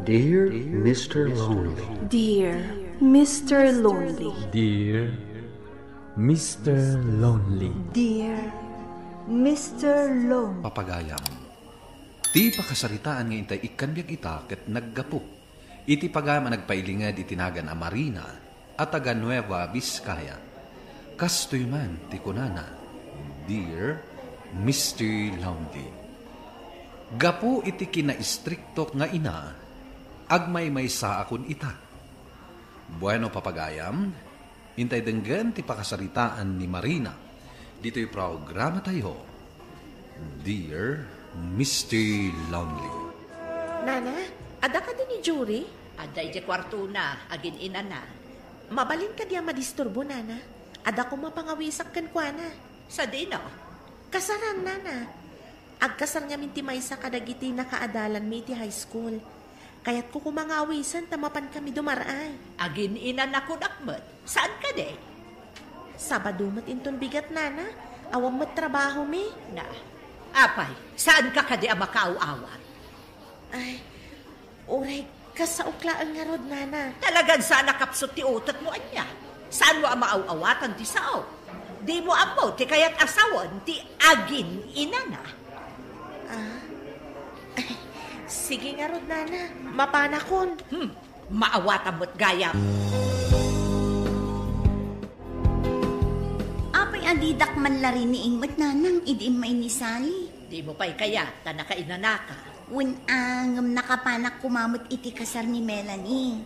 Dear Mr. Lonely. Dear Mr. Lonely. Dear Mr. Lonely. Dear Mr. Lonely. Papagayam. Ti pakasaritaan nga intay ikanbyag ita ket naggapo. Iti pagama nagpailingad itinagan a Marina at taga Nueva Vizcaya. Kastoy man ti kunana. Dear Mr. Lonely. Gapo iti kinaistrikto nga ina, agmay may sa akon ita. Bueno papagayam, intay denggan ti pakasaritaan ni Marina. Dito'y programa tayo. Dear Mr. Lonely. Nana, ada ka din ni Jury? Aday di kwarto na, agin ina na. Mabalin ka diya madisturbo, Nana. Ada ko mapangawisak kan kwa na. Sa dino? Kasaran, Nana. Agkasar nga minti may sa kadagiti na kaadalan mi ti high school. Kaya't ko kumangawisan tamapan kami dumaray. Agin ina na kunakmat. Saan ka de? Sabado mat inton bigat, Nana. Awang mat trabaho mi. Na, apay, saan ka kadi ang makaaw-awan? Ay, uray, kasauklaan nga rod, Nana. Talagang sana kapsot ti utot mo anya. Saan mo ang maaw-awatan ti sao? Di mo amo, ti kaya't asawan, ti agin ina na. Sige nga rod, Nana. Mapanakon. Maawatan mo't gayam. Apay adidak man lari ni Ingmat nanang idim may nisali. Di mo pa'y kaya, tanaka inanaka. Unangam nakapanak kumamot iti kasar ni Melanie.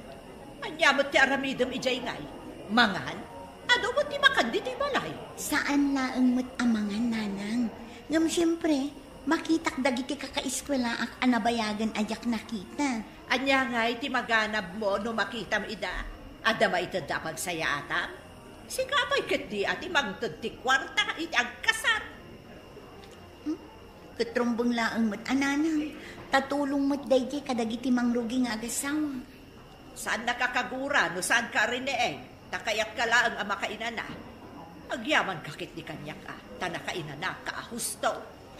Anya mo't ti aramidam ijay ngay. Mangan? Ano mo't ti makandi ti balay? Saan laang mo't amangan nanang? Ngam siyempre, makitak dagiti kakaiskwela ak anabayagan ajak nakita. Anya ngay ti maganab mo no makitam ida. Adama ito dapat saya atam. Sigapay ket di ati mangtod ti kwarta iti agkasar. Katrumbong laang mo't ananang. Tatulong mo't dayjay kadagiti mangrugi nga agasawa. Saan nakakagura no saan ka rineeng? Takayat ka laang ang makainana. Agyaman kakit di kanyak tanakainana kaahusto.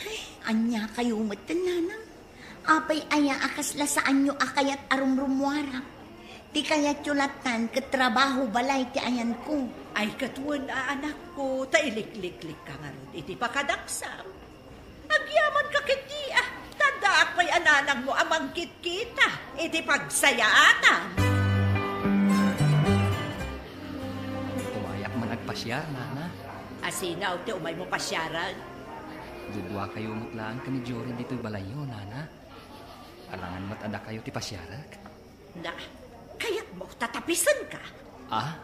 Ay, anya kayo mo't nanang. Apay aya akasla saan nyo akayat arumrumwarak. Ti kayat yulatan katrabaho balay ti ayan ko. Ay katuan anak ko, tailik-lik-lik ka nga ron. Iti pakadaksam. Agyaman kakit di Tanda ako'y ananang mo amang kit-kita. Iti pagsayaatan. Pasyar, nana. Asinaw ti umay mo pasyaran. Dudwa kayo mutlaan ka ni Jory dito'y balayo, nana. Alangan matada kayo ti pasyarak. Na, kaya't mo tatapisan ka.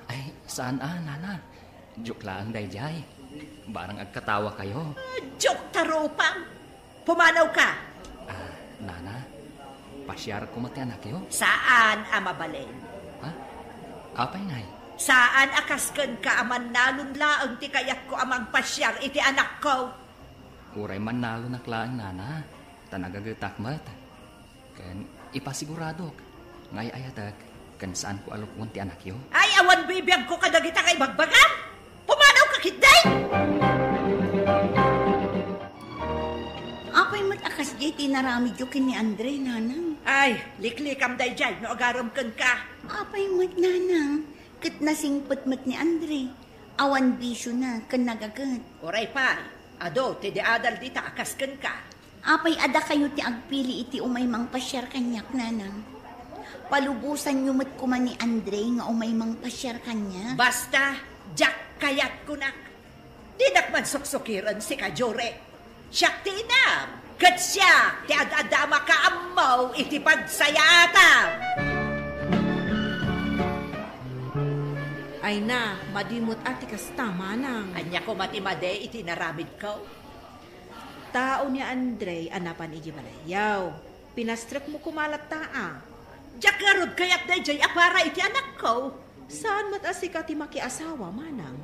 Ay, saan nana? Joke lang dayjay. Barang agkatawa kayo. Joke taropang. Pumanaw ka. Nana, pasyar ko mati anak yo. Saan amabalin? Apay ngay? Saan akasken ka aman nalunlaang ti kayat ko amang pasyar iti anak ko? Uray man nalo naklaan, nana. Tanagagatak mat. Kan ipasiguradok. Ngay ayatak, kan saan ko alukwan ti anak yo? Ay, awan bibiyag ko kadagita kay bagbagan! Pumanaw ka kitday! Apay mat akas jay tinarami jokin ni Andre, nanang. Ay, liklikam day jay, no agarom ken ka. Apay mat nanang. Kat nasingpot mat ni Andre. Awan bisyo na, kan nagagat. Oray pa, ado, ti di adal dita akasken ka. Apay ada kayo ti agpili iti umay mang pasyar kanyak, nanang. Palubusan nyo mat kuman ni Andre nga umay mang pasyar kanya. Basta, jak kayat kunak. Di nakman suksukiran si Kajore. Siyak ti inam, kat siyak ti adadama ka amaw iti pagsayatam. Ay na, madimot ati kasta, manang. Anya ko matimade iti naramid ko. Tao ni Andre, anapan iji balayaw. Pinastrek mo kumalat taa. Jak garod kayak dayjay apara iti anak ko. Saan mat asika ti makiasawa, manang?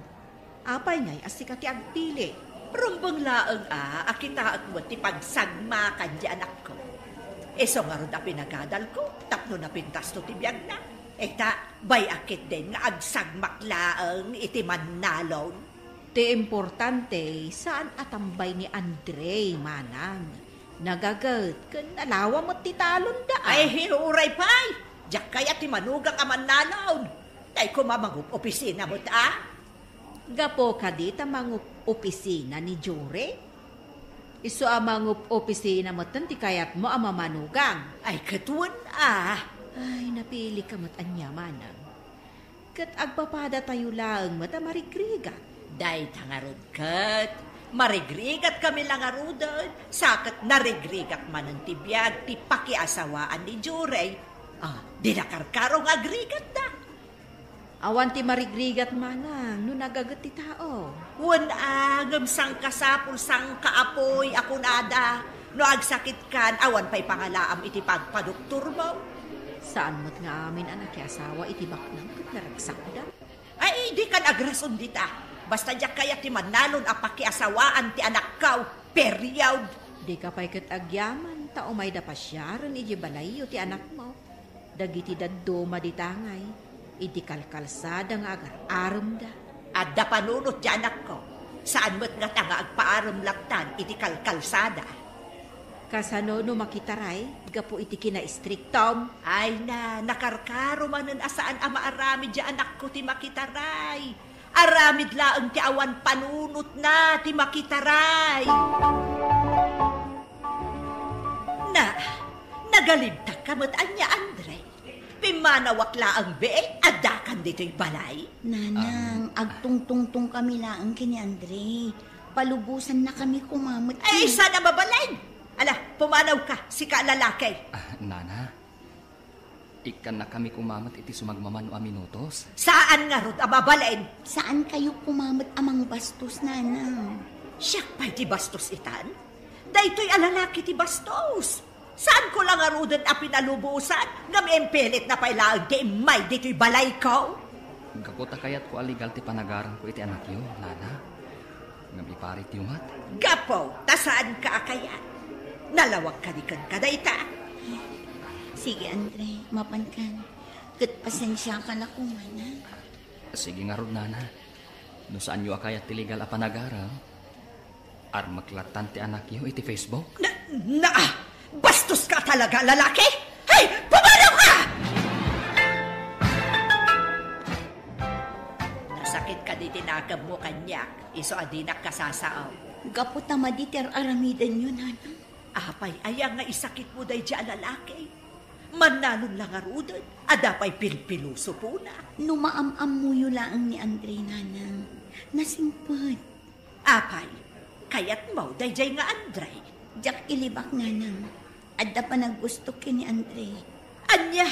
Apay ngay asika ti agpili. Rumbang laang akita at mo ti pagsagma kanji anak ko. Eso nga rod pinagadal ko, tapno na pintas to ti biyag na. Eta, bay akit din nga agsagmak laang iti manalon. Ti importante, saan atambay ni Andre, manang? Nagagat, kan nalawa mo ti talon da. Ay, hinuray pa'y. Diyak kaya ti manugang aman nanaon. Day ko mamangup opisina mo ta. Gapo ka di ta mangup opisina ni Jure? Iso amangup opisina mo ti kayat mo ama manugang. Ay, katuan Ay, napili ka mat anyamanang. Kat agpapada tayo lang mata marigrigat. Day tangarod kat. Marigrigat kami lang arudan. Sakat narigrigat man ang tibiyag ti pakiasawaan ni Jure. Di nakarkarong agrigat na. Awan ti marigrigat manang no nagagat ti tao. Wan agam sang kasapul sang kaapoy ako nada. No agsakit kan awan pa'y pangalaam iti pagpadoktor mo. Saan mo't nga amin anak asawa iti baknang kat naragsak da? Ay, di kan agrason dita. Basta diyak kaya ti manalon a pakiasawaan ti anak kaw, period. Di ka pa'y kat agyaman, tao may dapasyaran iti balayo ti anak mo. Dagiti daddo maditangay, iti kalkalsada nga agar-aram da. At da panunot ti anak ko, saan mo't nga nga agpaaram laktan iti kalkalsada. Kasano no makitaray, gapo iti kina-strictom. Ay na, nakarkaro manan asaan ama arami di anak ko ti makitaray. Aramid laang ti awan panunot na ti makitaray. Nagalibtak ka mo't anya, Andre. Pimanawak laang beek, adakan dito'y balay. Nanang, agtungtungtung kami laang kini Andre. Palubusan na kami kumamot. Ay, sana mabalay. Ala, pumanaw ka, si lalaki. Nana, ikan na kami kumamot iti sumagmaman o minutos. Saan nga rod ababalain? Saan kayo kumamot amang bastos, nanang? Siyak pa'y ti bastos itan? Daytoy alalaki ti bastos. Saan ko lang arudan a pinalubusan? Ngam empelit na pa'y laang ti imay dito'y balay ko? Gapota kayat ko aligal ti panagaran ko iti anak yo, Nana. Ngam iparit ti umat. Gapo, tasaan ka akayat? Nalawag ka di kan kadayta. Sige, Andre, mapankan. Kat pasensya ka na kumana. Sige nga rod, Nana. No saan nyo akayat ti legal a panagaran? Ar maklatan ti anak yo iti Facebook? Bastos ka talaga, lalaki! Hey, pumanaw ka! Nasakit ka di tinagam mo kanyak. Iso adinak kasasaaw. Gaputa maditer aramidan yun, nanang. Apay, ayang nga isakit mo day dyan lalaki. Manalon lang arudan, adapay pilpiluso po na. Numaam-am mo yun laang ni Andre, nanang. Nasimpad. Apay, kayat mo day dyan nga Andre. Diyak ilibak, nanang. Adda pa naggusto kini Andre. Anya,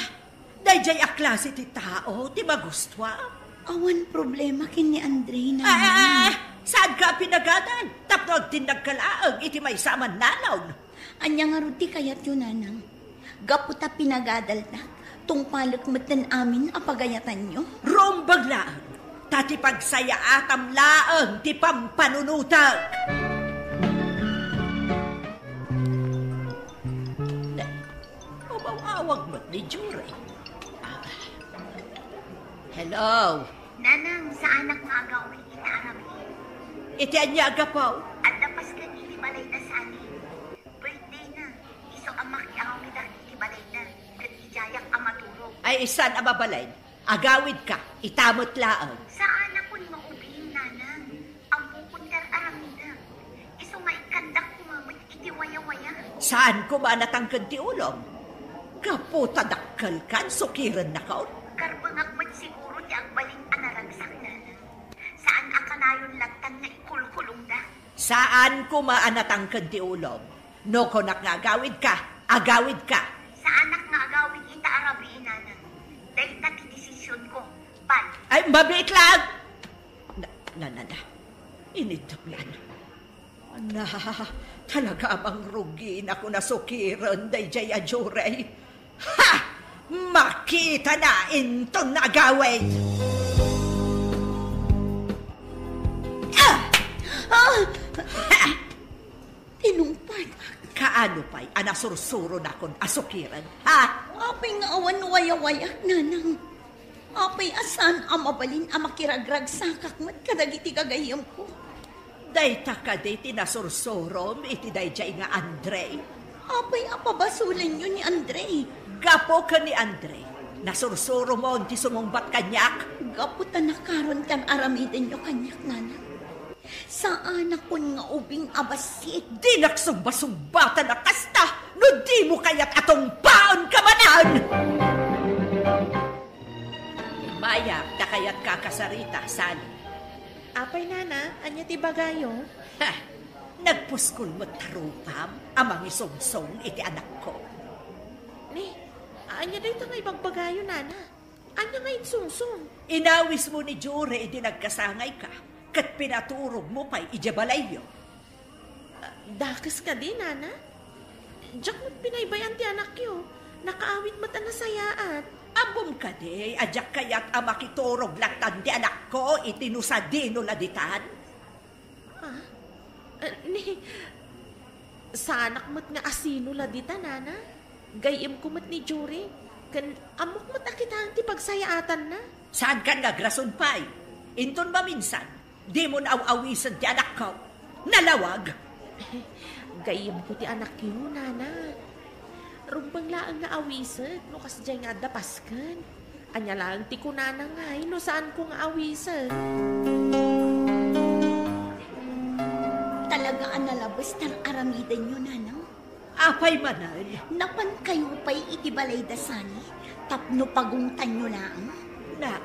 day dyan aklase ti tao, ti magustwa. Awan problema kini Andre, nanang. Saan ka pinagadan? Tapno agtindag kalaang, iti may saman nalaw. Anya nga ruti kayat yun, nanang. Gaputa pinagadal na, tungpalak matan amin apagayatan nyo. Rombag laang, tati pagsaya atam laang, ti pampanunutag. Umawawag mo't ni Jure. Hello? Nanang, sa anak nga agaw kita arabi. Iti anya agapaw? At dapas ka iti balay na sa anin. Birthday na. Iso amak iaw kita iti balay na. Kat ijayak amaturo. Ay isan ababalain. Agawid ka, itamot laang. Sa anak ko ni maubihin, nanang. Ang bukundar aramida. Iso nga ikandak kumamot iti waya-waya. Saan ko ba natangkad ti ulong? Kaputa dakkal kan, sukiran na kaon. Karbangak mat siguro ti agbalin anaragsak, nanang. Saan akanayon lagtan nga ikulkulong da? Saan ko maanatangkad ti ulong? No ko nga agawid ka, agawid ka. Sa anak nga agawid ita arabiin, nanang. Dahil ti desisyon ko, pan. Ay, mabit lang! Na. Iniduplan. Na, talaga amang rugi na ko nasukiran day jaya Jure. Ha! Makita na intong nagawid! Tinumpat. Kaano pa'y anasursuro na kon asukiran, ha? Apay nga awan waya-wayak, nanang. Apay asan amabalin amakiragrag sa kakmat kadagiti kagayam ko. Dayta ka di tinasursurom iti dayjay nga Andre. Apay apabasulan yun ni Andre. Gapo ka ni Andre. Nasursuro mo ti sumungbat kanyak. Gapo ta na karon tan aramiden nyo kanyak, nana. Sa anak ko nga ubing abasit. Di nagsumba-sumbatan na kasta. No di mo kaya't atong paon ka manan. Maya, ta kaya't kakasarita, Sally. Apay nana, anya ti bagayo? Ha, nagpuskol mo tarupam amang isungsong iti anak ko. Ni, anya dito nga ibang bagayo nana. Anya nga insungsong. Inawis mo ni Jure iti nagkasangay ka, kat pinaturog mo pa'y ijabalayo. Dakas ka di nana. Diyak mo't pinaybayan ti anak yo. Nakaawit mata na sayaat. Ambom ka di, adyak kaya't amakiturog latan di anak ko itinusadino laditan. Ni, sa anak mo't nga asino laditan, nana. Gayim ko mo't ni Jure. Kan amok mo't akitaan ti pagsayaatan na. Saan ka nagrason pa'y? Inton ba minsan? Di mo naaw-awisan ti anak ko. Nalawag. Gayim ko ti anak yo, nana. Rumbang laang nga awisan, no kasjay nga dapaskan. Anya lang ti kunana nga, no saan ko nga awisan. Talaga ang nalabas ng aramidan nyo, nanang. Apay manal. Napan kayo pa'y itibalay dasani, tapno pagungtan nyo lang. Na,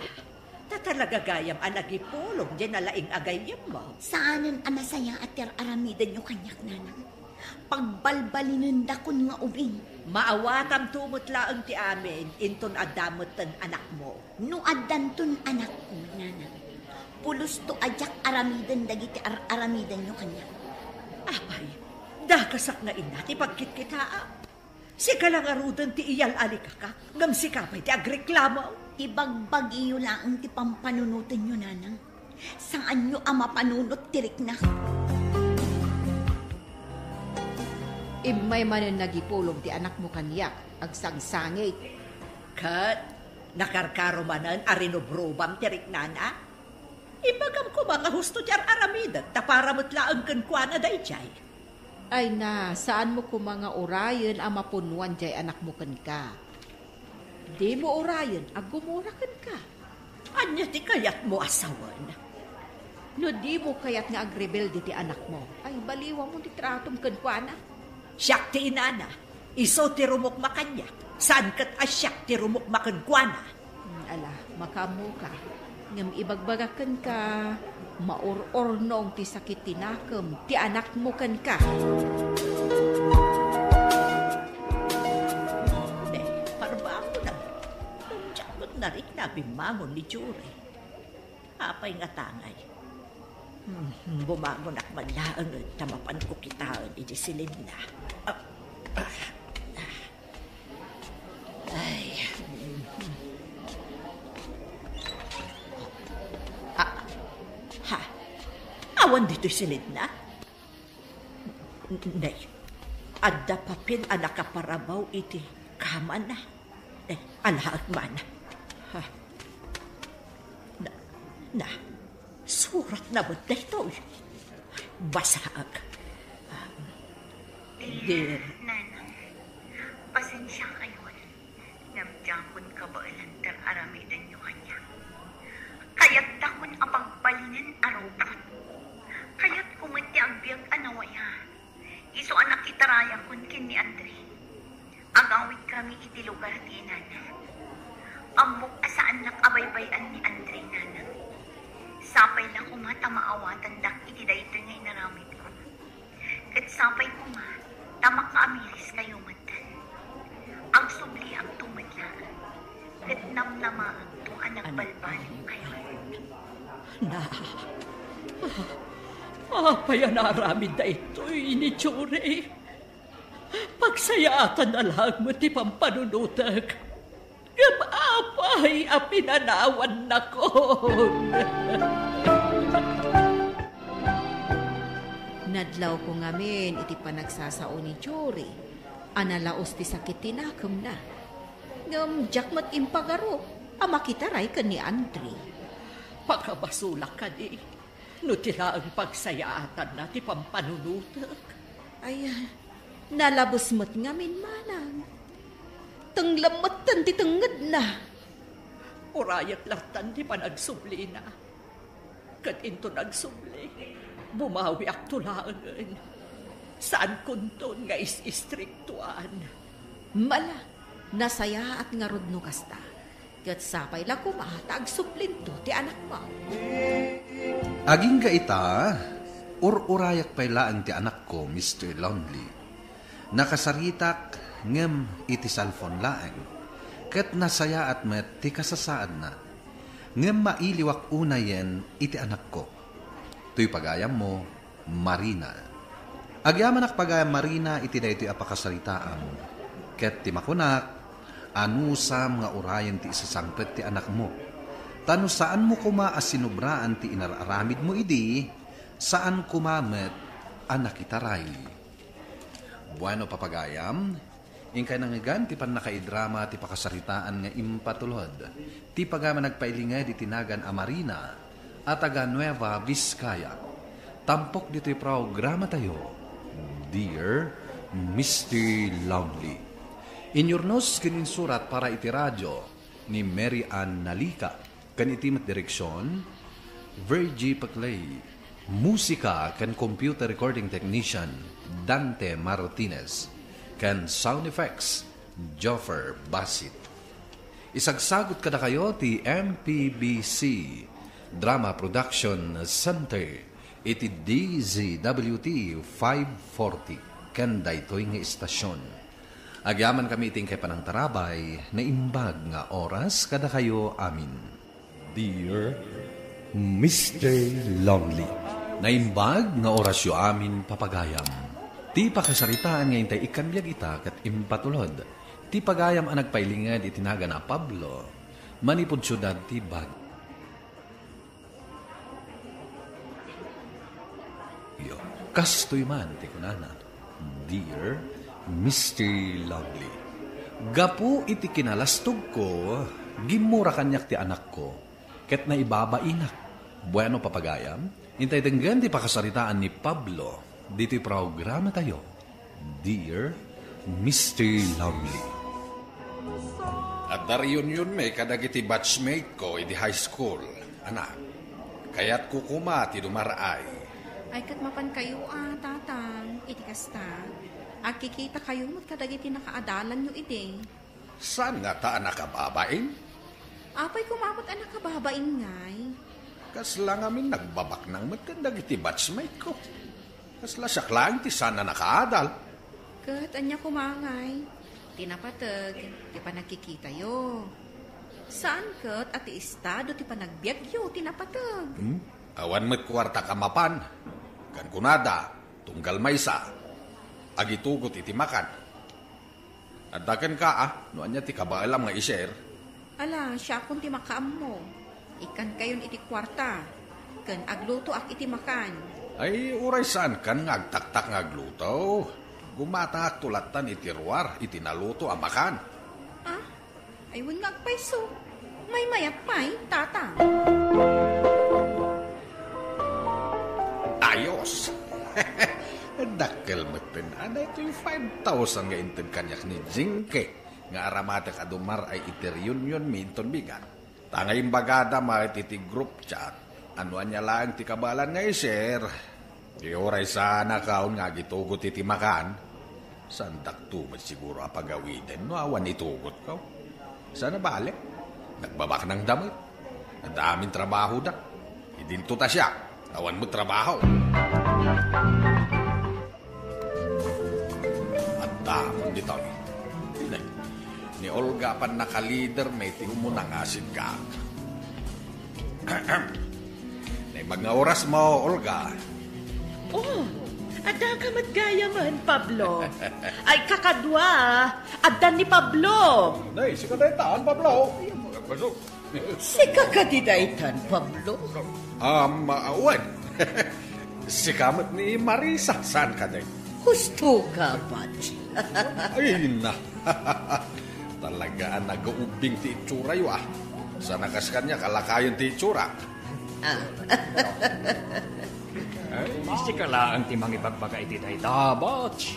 tatalaga gayam anagipulong dyan nalaing agayam mo. Saanan anasaya at aramidan nyo kanyak, nanang. Pagbalbalinin dakon nga ubing. Maawatam tumot laang ti amin, inton adamot tan anak mo. No addanton anak ko, nanang. Pulos to ajak aramidan dagiti aramidan nyo kanya. Apay, dakasak nga ina ti pagkitkitaa. Si kalangarudan ti iyal alikakak, ngam si kapay ti agreklamo. Ibagbag iyo lang ti pampanunutan nyo, nanang. Saan nyo ama panunot tirik na? Imay manen nagipulong ti anak mo kanyak, agsangsangit. Kat, nakarkaro manan arinobrobam tirik nana. Ibagam ko mga husto tiyar aramidan, taparamot laang kankwana dayjay. Ay na, saan mo ko mga orayan ang mapunuan jay anak mo kan ka? Di mo orayan, agumura kan ka. Anya ti kayat mo asawan? No di mo kayat nga agrebelde ti anak mo, ay baliwa mo ti tratom kankwana. Siyak ti inana, iso ti rumok makanya, saan kat asyak ti rumok makankwana. Ala, makamu ka, ngam ibagbagakan ka, maor-ornong ti sakit tinakam, ti anak mo kan ka. Ne, parbaang mo na, tunjak mo't narik na bimangon ni Jure. Apay nga tangay. Bumangon ak manlaang tamapan ko kitaan iti silid na. Ay. Ha? Awan dito'y silid na? Nay, adda papin anak kaparabaw iti kama na. Alaag man. Ha? Na. Surat na ba't na ito? Basag. Dear. Nanang, pasensya kayo. Namdyakon ka ba alantar aramidan nyo kanya? Kaya't takon apagbalinin araw-araw. Kaya't kumati ang biyag anawaya. Iso anak itaraya kun kin ni Andre. Agawit kami iti lugar ti nanang. Ambok asaan nakabaybayan ni Andre nanang. Sapay lang kumata maawatan dak iti dayto nga inaramid ko. Kat sapay kuma, tamak kaamiris kayo matan. Ang subli ang tumadlaan. Kat namnama ang to anak balbalin kayo. Na. Apay ang naramid na ito'y ni Jure. Pagsayaatan na lang mo ti pampanunutag. Apay, apinanawan na ko. Nadlaw ko ngamin iti panagsasao ni Jure. Analaos ti sakit tinakam na. Ngam jakmat impagaro, amakitaray ka ni Andre. Pagkabasulak ka di. No tila ang pagsayaatan na ti pampanunutak. Ay, nalabos mo't ngamin manang. Tanglamatan ti tangad na. Urayat latan ti panagsubli na. Kat into nagsubli, bumawi ak tulangan. Saan kunton nga is-istriktuan? Mala, nasaya at nga rodno kasta. Kat sapay la kumatag suplinto ti anak mo. Aging ka ita, ururayak pay laan ti anak ko, Mr. Lonely. Nakasaritak ngem iti cellphone laeng. Kat nasaya at met ti kasasaan na. Ngem mailiwak unayen iti anak ko. Tuy pagayam mo, Marina. Agyaman ak pagayam Marina iti da iti apakasaritaan. Ket ti makunak, anusam nga urayan ti isasangpet ti anak mo. Tano saan mo kuma asinubraan ti inararamid mo idi, saan kumamet anak itaray. Bueno papagayam, ingkay nangigan ti panakaidrama ti pakasaritaan nga impatulod. Ti pagama nagpailingay di tinagan a Marina at taga Nueva Vizcaya. Tampok dito yung programa tayo, Dear Mr. Lonely. Inyornos kininsurat para iti radyo ni Mary Ann Nalika. Kan itimat direksyon, Virgie Paclay. Musika kan computer recording technician, Dante Martinez. Kan sound effects, Joffer Basit. Isagsagot kada kayo ti MPBC Drama Production Center iti DZWT 540 kan daytoy nga istasyon. Agyaman kami iting kay panang tarabay na imbag nga oras kada kayo amin. Dear Mr. Lonely. Na imbag nga oras yo amin papagayam. Ti pakasaritaan nga intay ikambiyag ita kat impatulod. Ti pagayam ang nagpailingad itinaga na Pablo. Manipod syudad ti bag. Yo, kastoy man ti kunana. Dear Mr. Lonely. Gapu iti kinalastog ko, gimura kanyak ti anak ko, ket na ibabainak. Bueno papagayam, intay tenggan ti pakasaritaan ni Pablo, diti programa tayo, Dear Mr. Lonely. At dariyon yun may kadagiti batchmate ko iti high school, anak. Kaya't kukuma ti dumaraay. Ay kat mapan kayo tatang, iti kasta. At kikita kayo mo't kadagiti nakaadalan nyo iti. Saan nga ta nakababain? Apay kumamot anak kababain ngay. Kasla ngamin nagbabak ng matkandag iti batchmate ko. Kasla siya klang ti sana nakaadal. Kat anya kumangay. Tinapatag, ti pa nagkikita yo. Saan kat at ti estado ti pa nagbiag yo, tinapatag. Awan mo't kwarta kamapan. Kan kunada, tunggal maysa. Agitugot iti makan. At dakan ka no anya ti kabaalam nga iser. Ala, siya akong ti makaam mo. Ikan kayon iti kwarta. Kan agluto ak iti makan. Ay, uray saan kan nga agtaktak nga agluto. Gumata ak tulatan iti ruwar, iti naluto ang makan. Ah, ayun nga agpaiso. May mayat pa'y, tatang. Ayos! Dakkel matin, ana ito yung 5,000 nga intid kanyak ni Jinke. Nga aramatek adumar ay iti-reunion minton bigan. Tangay bagada mahit iti group chat. Ano anya lang ti kabalan nga i-share. Di oray sana kaon nga gitugot iti makan. Sandak tumad siguro apagawiden no awan itugot ka. Sana balik. Nagbabak ng damit. Nadaming trabaho da. Idinto ta siya. Awan mo trabaho. At damon dito. Ni Olga pan naka-leader may ti umunang asin ka. Nay mga oras mo, Olga. Oh, ada ka matgaya man, Pablo. Ay, kakadwa. Adan ni Pablo. Nay, si kadaytaan, Pablo. Si kakadidaitan, Pablo. Awan. Si kamat ni Marisa. Saan ka day? Gusto ka, Patch. Ay, na. Talagaan nag-uubing ti itsura yo Sa nakas kanya, kalakayon ti itsura. Ay, si kalaan ti mga ibagbaga iti dayta, Batch.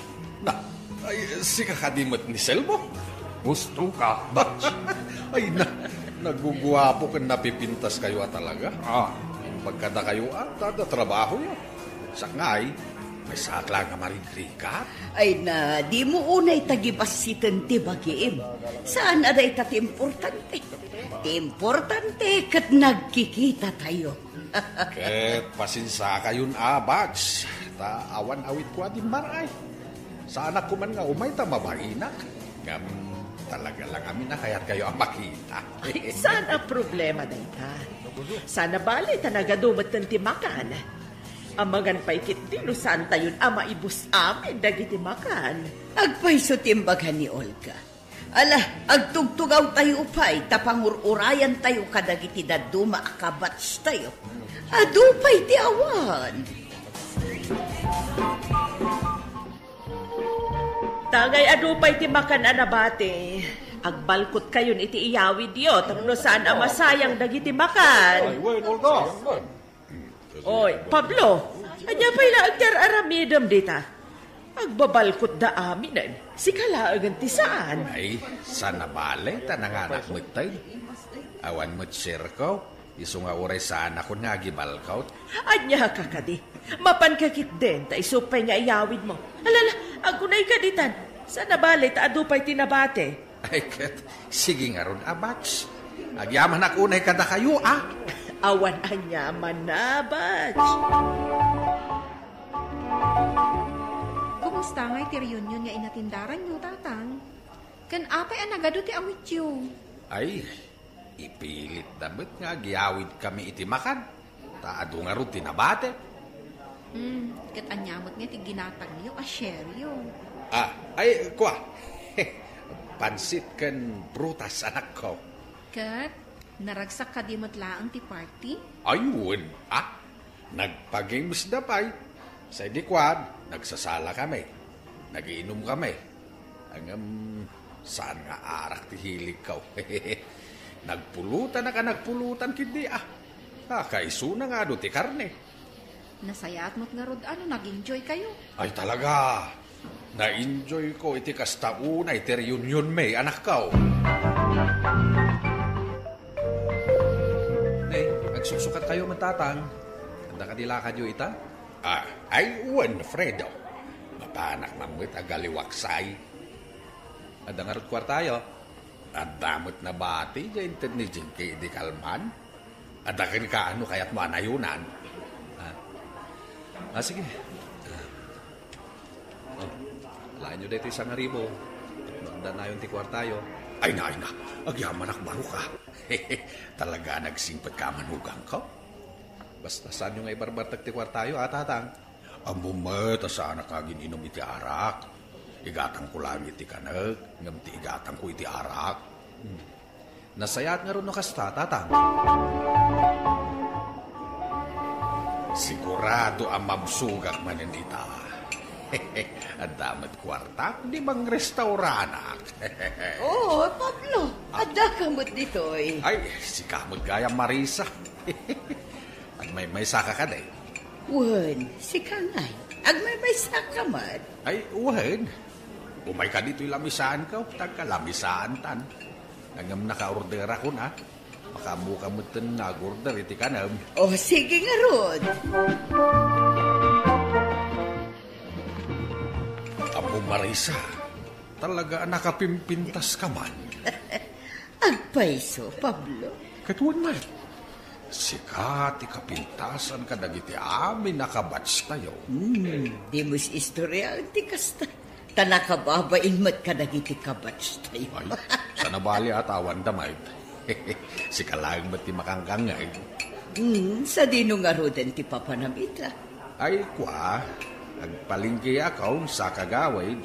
Ay, si kakadimot ni Selmo. Gusto ka, Batch. Ay, naguguwapo kan napipintas kayo talaga. Pagkada kayo tada trabaho yun. Sakngay, may sakla nga marigrikat. Ay na, di mo unay tagibasitan ti bagim. Saan aday ta importante? Importante kat nagkikita tayo. Ket pasinsa kayon Batch. Ta awan awit ko atin maray. Sa anak ko man nga umay ta mabainak. Ngam talaga lang amin na kaya't kayo ang makita. Ay, saan ang problema na ita? Sana bali ta nagadumat ng timakan. Amagan pa'y kitino saan tayon ama ibus amin dagiti makan. Agpaiso timbagan ni Olga. Ala, agtugtugaw tayo upay, tapangururayan tayo kadagiti daduma akabats tayo. Adupay ti awan. Tagay adupay ti makan anabate. Agbalkot kayon iti iyawid yo, tapno saan amasayang dagiti makan. Ay, wait, Olga. Oy, Pablo, anya pa'y laagdar aramidam dita. Agbabalkot da aminan, si kalaagan ti saan? Ay, sana bale, tananganak mo tayo. Awan mo sirko, iso nga uray sana kung nga gibalkaw. Anya kakadi, mapankakit din, ta isupay nga iyawid mo. Alala, agunay ka ditan, sana bale, ta adupay tinabate. Ay, ket, sige nga ron, Batch. Agyaman akunay kada kayo, Awan anya manabats. Kumusta nga iti reunion nga inatindaran nyo, tatang? Kan apay anagado ti awit yo. Ay, ipilit damit nga giyawid kami iti makan. Taado nga ron tinabate. Kat anyamot nga ti ginatag niyo, asyeryo. Ay, kwa. Pansit kan prutas anak ko. Kat, naragsak ka di matlaang ti party? Ayun, nagpag-games na pa'y. Sa dikwad, nagsasala kami. Nagiinom kami. Hanggang saan nga arak ti hilig ko. Nagpulutan na ka, nagpulutan kindi Kaiso na nga do ti karne. Nasayat mo't nga rod, nag-enjoy kayo? Ay talaga, na-enjoy ko iti kastauna, iti reunion may anak ko. Nagsusukat kayo matatang. Kanda kadila kadyo ita? Ay uwan, Fredo. Mapanak mamit agaliwaksay. Ada nga rot kwartayo. Adamot na bati, dyan ni Jinky di kalman. Ada ka ano kaya't mo anayunan. Sige. Alain nyo dito isang haribo. Manda na yung ti kwartayo. Ay na. Agyaman akbaro ka. Talaga nagsingpat ka manugang ko. Basta saan nyo nga ibarbartag ti kwartayo, tatang? Ang bumet, saan nakagin inom iti arak. Igatang ko lang iti kanag. Ngam ti igatang ko iti arak. Nasayat nga ron no kasta, tatang. Sigurado ang mabsugak manindita. Ang damat kwarta, di bang restauranak? Oo, Pablo. Ada kamot dito eh. Ay, si kamot gaya Marisa. At may saka ka day. Wan, si Kangay. May saka man. Ay, wan. Umay ka dito ilamisaan ka, tagkalamisaan tan. Nangam naka-order ako na. Makamuka mo ito nag-order, iti kanam. Oh, sige nga ron. Apo Marisa, talaga nakapimpintas ka man. Agpaiso, Pablo. Katuan man. Sikat, ikapintasan ka dagiti amin nakabats tayo. Di mo's istorya, di kasta. Tanakababain mo't ka dagiti kabats tayo. Ay, sa nabali at awan damay. Si kalang ba't ti makangkangay? Sa dino nga roden ti papanamita. Ay, kwa, agpalingkay ako sa kagawid.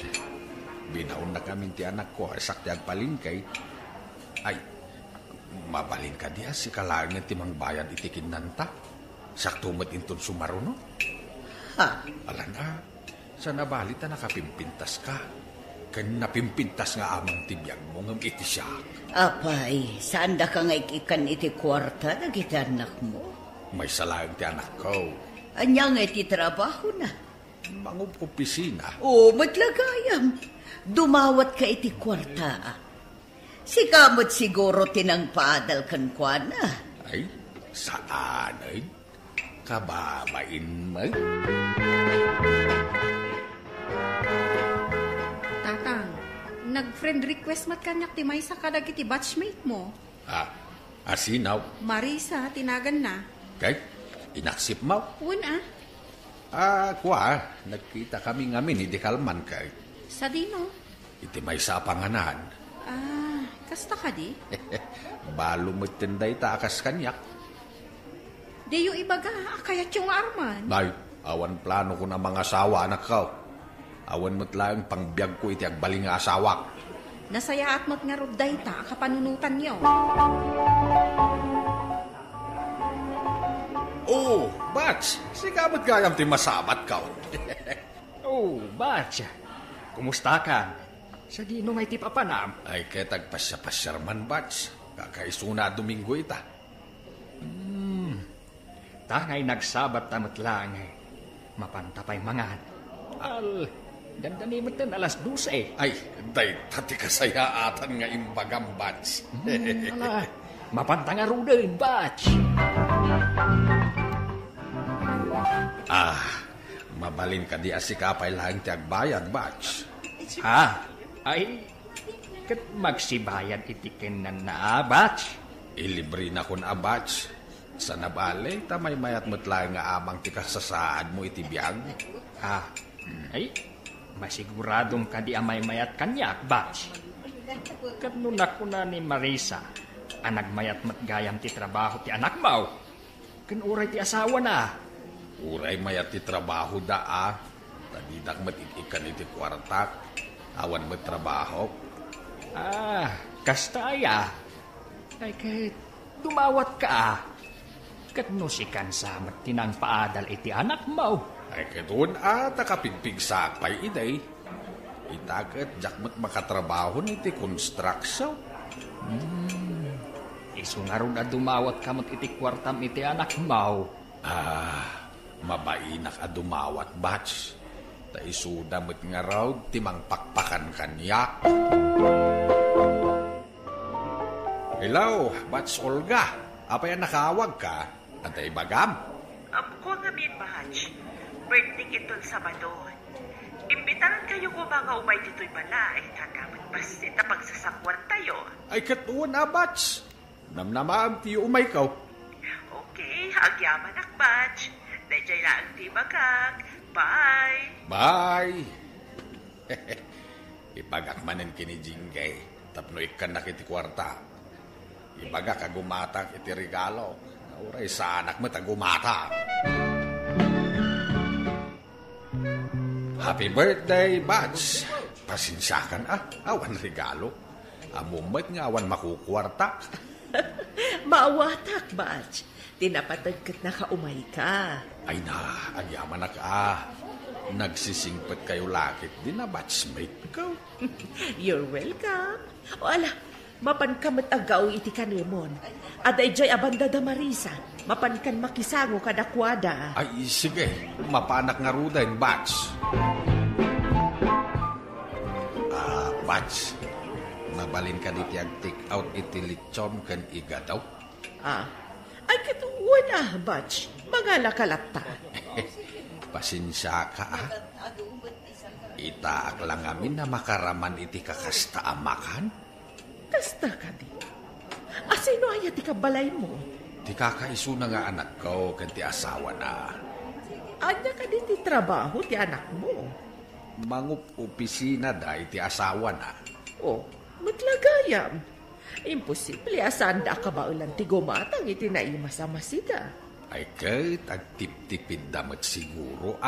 Binaon na kami ti anak ko, sakti agpalingkay. Ay, mabalin ka diya si kalang ti mangbayad itikin nanta. Sakto mo't inton sumaruno. Alam na, sa nabalit na nakapimpintas ka. Kan napimpintas nga amang tibiyag mo ngam iti siya. Apay, saan da ka nga ikikan iti kwarta na giti anak mo? may salayang ti anak ko. Anya nga iti trabaho na. Mangup opisina. Matlagayam. Dumawat ka iti kwarta. Si kamot siguro tinang paadal kan kwa na. Ay, saan ay? Kababain mo? Tatang, nag-friend request mat kanyak ti may sa kadag iti batchmate mo. Asinaw? Marisa, tinagan na. Kay, inaksip mo? Una. Nagkita kami ngamin, hindi kalman kay. Sa dino? Iti may sa panganan. Kasta ka di? Balo mo tinday ta akas kanyak. Di yung ibaga, kayat yung arman. Nay, awan plano ko na mga asawa anak ko. Awan mo't lang pangbiyag ko iti agbaling nga asawa. Nasayaat mo't nga rod dayta, kapanunutan niyo. Oh, Batch, sigamot gayam ti masabat ka. Batch, kumusta ka? Sa dino ngay ti papanam. Ay, kaya tagpasya-pasyar man, Batch. Kakaisuna Domingo ita. Tangay nagsabat tamat lang. Mapantapay mangan. Ganda ni matan alas 12. Ay, day, tati kasayaatan nga imbagam, Batch. Mapantang arudain, Batch. Mabalin ka di asikapay lahing ti agbayad, Batch. Ay, kat magsibayad itikin na Batch. Ilibre na kun Batch. Sa nabali, tamay mayat mo't lang nga amang ti kasasaad mo iti biyag. Ay, masiguradong ka di amay mayat kanyak, Batch. Kat nun ako na ni Marisa, anag mayat matgayam ti trabaho ti anak mo. Kan uray ti asawa na. Uray mayat ti trabaho da Tadidak matitikan iti kwartak. Awan mo trabaho. Kastaya. Ay kahit dumawat ka kat no si kansa tinang paadal iti anak mo. Ay katun takapigpig sakpay iday. Itakat jakmat makatrabaho iti construction. Isungarun na dumawat kamot iti kwartam iti anak mo. Mabainak dumawat, Batch. Ta isuda met nga raw timang pakpakan kanya. Hello, Batch Olga. Apa yan nakawag ka? Antay bagam? Ko nga min, Batch. Birthday itong Sabado. Imbitaran kayo ko mga umay dito'y bala. Kagamit basit na pagsasakwar tayo. Ay katuon Batch. Namnamaam ti umay ka. Okay, agyaman ak, Batch. Dajay na ang di magkag. Bye! Bye! Ipagakmanin kini Jinggay. Tapno ikan na kiti kwarta. Ibaga kagumatak iti regalo. Nauray sa anak mo tagumata. Happy birthday, Batch! Pasensyakan awan regalo. Amumit nga awan makukwarta. Maawatak, Batch. Tinapatagkat na kaumay ka. Ay na, agyaman na ka. Nagsisingpet kayo lakit din na batchmate ko. You're welcome. O ala, mapan ka matagaw iti kanemon. Aday jay abanda da Marisa. Mapan kan makisango kadakwada. Ay, sige. Mapanak nga rudain, Batch. Batch. Mabalin ka diti ag-take out iti lechon kan igadaw. Ay katuwa na, Batch. Mangalakalat ta. Pasensya ka, Itaak lang amin na makaraman iti kakasta amakan. Kasta ka di. Asino ay ti kabalay mo? Ti kakaiso na nga anak ko, kanti asawa na. Anya ka di ti trabaho ti anak mo? Mangup opisina da iti asawa na. Matlagayam. Imposible asan da ka ba ulang ti gumatang iti naimasamasida. Ay kahit agtip-tipid damat siguro,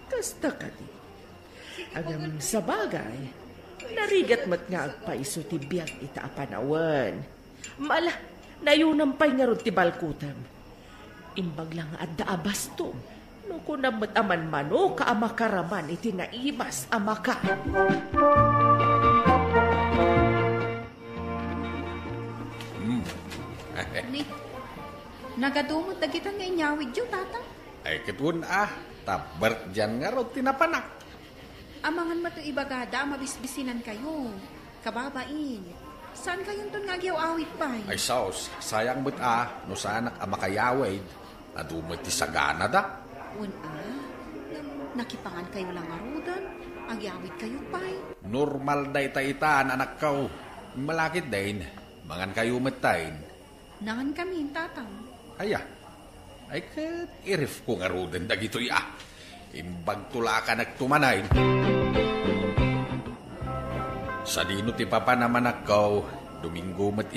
Kasta ka di. Agam sa bagay, narigat mat nga agpaiso ti biyag ita apanawan. Mala, nayunampay nga ron ti balkutam. Imbag lang adda abastom. No kunamat aman mano ka amakaraman iti naimas amaka. Nagadumot dagitan nga inyawid yo, tatang. Ay kitun tabert dyan nga ro tinapanak. Amangan mo ito ibagada, mabisbisinan kayo. Kababain. Saan kayong ton nga giyaw-awit pa? Ay saos, sayang mo't no sanak makayawid. Nadumot ti sagana da. Nakipangan kayo lang arudan. Agyawid kayo pa. Normal day taitaan, anak ko. Malakit din. Mangan kayo matain. Nangan kami, tatang. Ay kat irif ko nga rudan da gito'y Imbag tula ka nagtumanay. Sa dino ti papa naman akaw, Domingo mat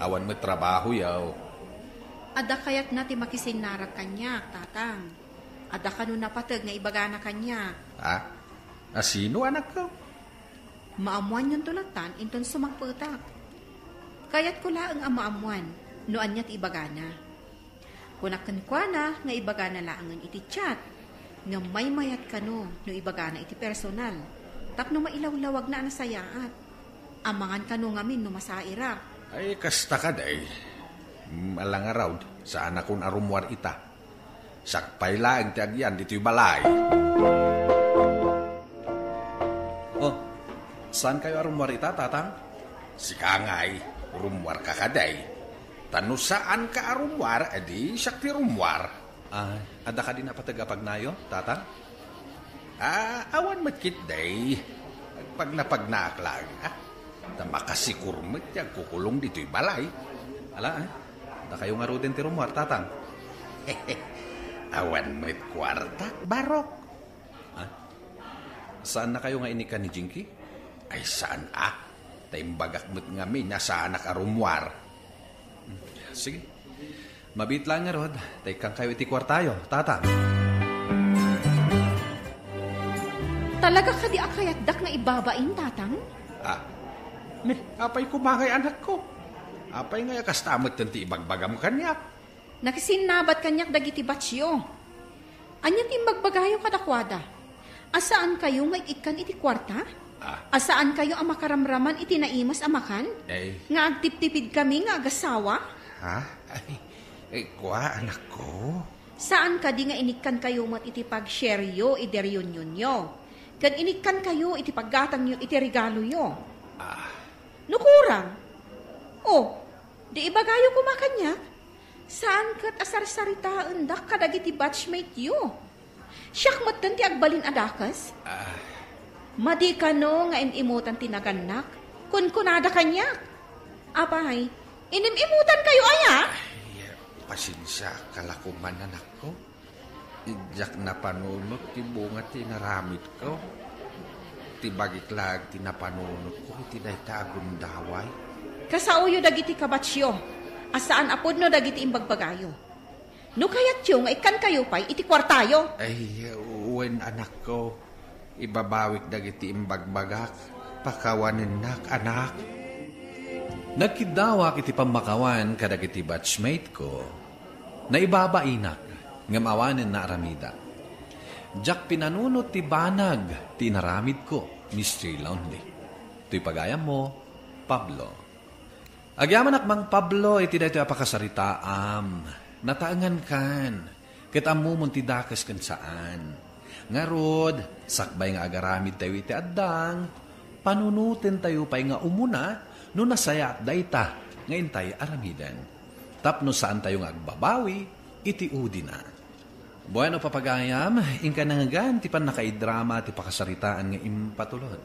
awan mat trabaho yaw. Ada kayat na ti makisinarak kanyak, tatang. Ada ka nun napatag nga ibagana kanyak. Sino anak ko? Maamuan yung tulatan, inton sumagputak. Kayat ko laang ang maamuan, noan niya ti ibagana. Kunakan kwa na, nga ibagana laangan iti chat. Nga may mayat ka no ibagana iti personal. Tapno mailawlawag na anasayaat. Amangan ka no ngamin no masaira. Ay, kasta ka day. Alang araw, saan akong arumwar ita. Sakpay laang ti agyan, dito'y balay. Saan kayo arumwar ita, tatang? Si Kangay, rumwar ka kaday. Tano saan ka arumwar, edi siyak ti rumwar. Ada ka din napatagapag nayo, tatang? Awan matkit day. Pag napagnaak lang, Makasikurmat yan, kukulong dito'y balay. Da kayo nga ro din ti rumwar, tatang? Awan mo't kwarta, barok. Saan na kayo nga inikan ni Jinky? Ay saan Taimbagak mo't ngamin na saan nakarumwar. Sige. Mabit lang nga rod. Taikang kayo iti kwartayo, tatang. Talaga ka di akayatdak na ibabain, tatang? Apay kumangay anak ko. Apay nga kastamot tanti ibagbagam kanyak. Nakisinabat kanyak dagiti batsyo. Anya timbagbagayo kadakwada. Asaan kayo nga ikan iti kwarta? Asaan kayo ang makaramraman iti naimas amakan? Nga agtiptipid kami nga agasawa? Kwa anak ko. Saan ka di nga inikan kayo mat iti pag-share iti reunion nyo? Kan inikan kayo iti paggatang nyo iti regalo yo? Nukurang? Di ibagayo kumakanya? Saan kat asar-saritaan dak kadag iti batchmate yo? Siyak mat ti agbalin adakas? Madi ka no nga inimutan tinaganak? Kunkunada kanya? Apay, inimimutan kayo aya? Pasensya kalakuman anak ko. Ijak na panunot ti bunga ti naramit ko. Ti bagiklag ti napanunot ko iti dayta agundaway. Kasauyo dagiti kabatsyo. Asaan apod no dagiti imbagbagayo. No kayat yung nga ikan kayo pa'y iti kwartayo. Ay, uwen anak ko. Ibabawik dagiti imbagbagak. Pakawanin anak. Nagkidawak iti pamakawan kadag iti batchmate ko na ibabainak nga mawanin na aramida. Jak pinanunot ti banag ti naramid ko, Mr. Lonely. To'y pagayam mo, Pablo. Agyaman akmang Pablo iti dayto apakasaritaam. Nataangan kan, kitamumon ti dakas kan saan. Ngarod, sakbay nga agaramid tayo iti addang, panunutin tayo pa'y nga umuna, no nasaya at dayta, ngayon tayo aramidan. Tapno saan tayo nga agbabawi, iti udi na. Bueno papagayam, inka nangagan, ti pan nakaidrama, ti pakasaritaan nga impatulod.